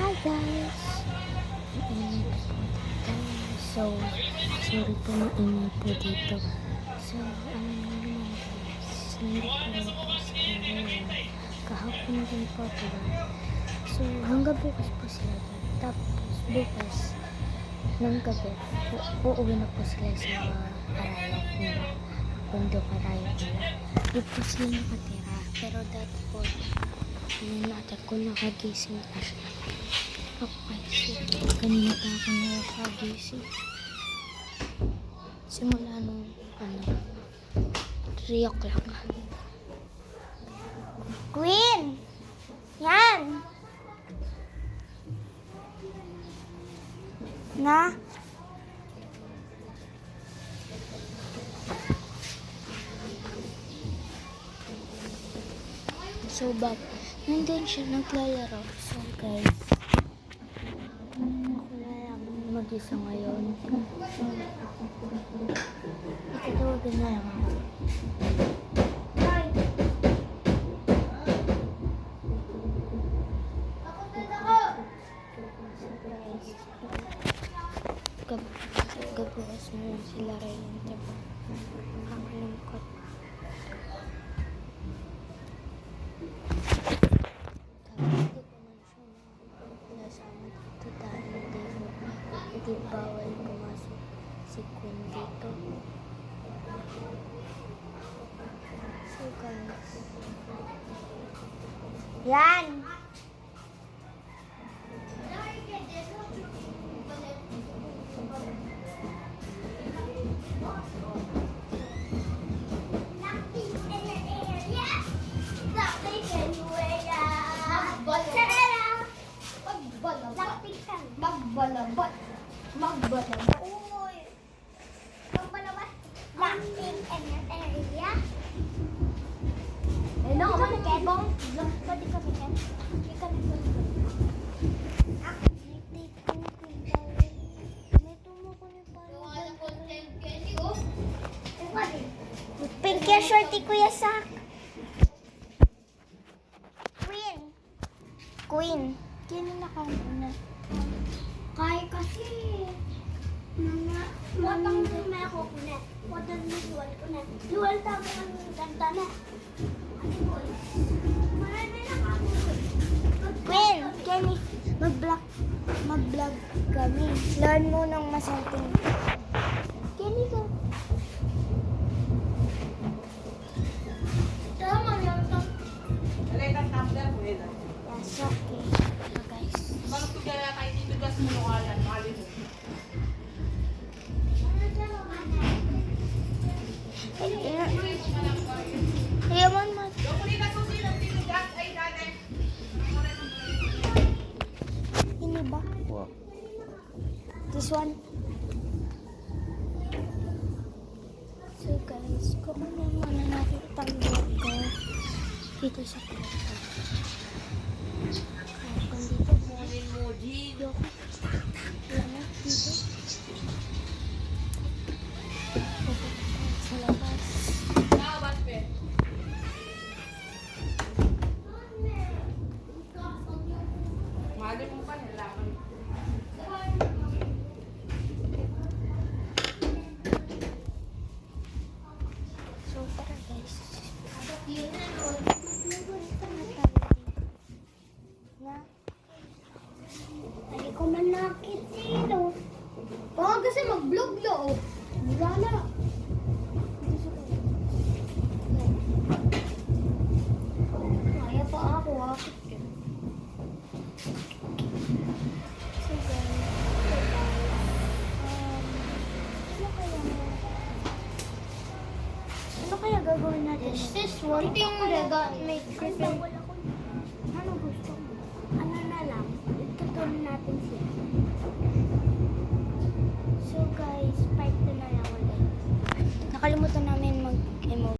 Hi guys! Maingay po dito. So, sorry po maingay po dito. So, ano naman guys, nandito po si Carla. Kahapon din po diba? So, hanggang bukas po sila. Tapos, bukas ng gabi, uuwi na po sila sa Arayat nila. Bundok Arayat nila. Doon po sila nakatira. Pero dati po, natin ko nakagising pa siya. Ako kasi, kanina pa ako nakagising. Simula nung, 3 o'clock. Queen! Yan! Na? So, nandun siya naglalaro. So, guys, ako na lang mag-isa ngayon. Ikatawagan na lang ako. So, guys, gabukas na lang sila rin. Diba? Ang lungkot. Hindi bawal pumasok si Queen dito. So guys, yan! Magbalabot. Uy! Magbalabot. Acting in an area. Hello, ka na kebong? Pwede ka ba yan? Hindi ka na pwede. May tumuko na parang. Pink yung shorty kuya sak. Queen. Queen. Kino na ka muna? Kaya kasi watang may ako na watang luwal ko na luwal tama ang ganda na marami na ako. Queen, Kenny, mag-vlog kami. Learn mo ng masanting. Kenny ka. Tama lang ito. Alay ka tumbler mo yun. Yes, okay. So guys. Bakit kaya kahit itugas mo nung alam, mali mo. Yaman man. Dokuli ka susi ng tinugas ay dati. Ini ba? This one. So guys, kung ano muna natin itang vlog ko dito sa kwarto. Kung dito mo. Kunin mo, G. Yoko. Yan, dito. Pupunta tayo sa labas. Nakabas, pe. Mali mo pa, nilaman. So tara guys. Na? Ay, ko man nakit sino. Baka kasi mag-vlog lo. Wala na. Kaya pa ako, akit ka. So guys. Ano kaya gagawin natin? Is this one thing that got me creeping?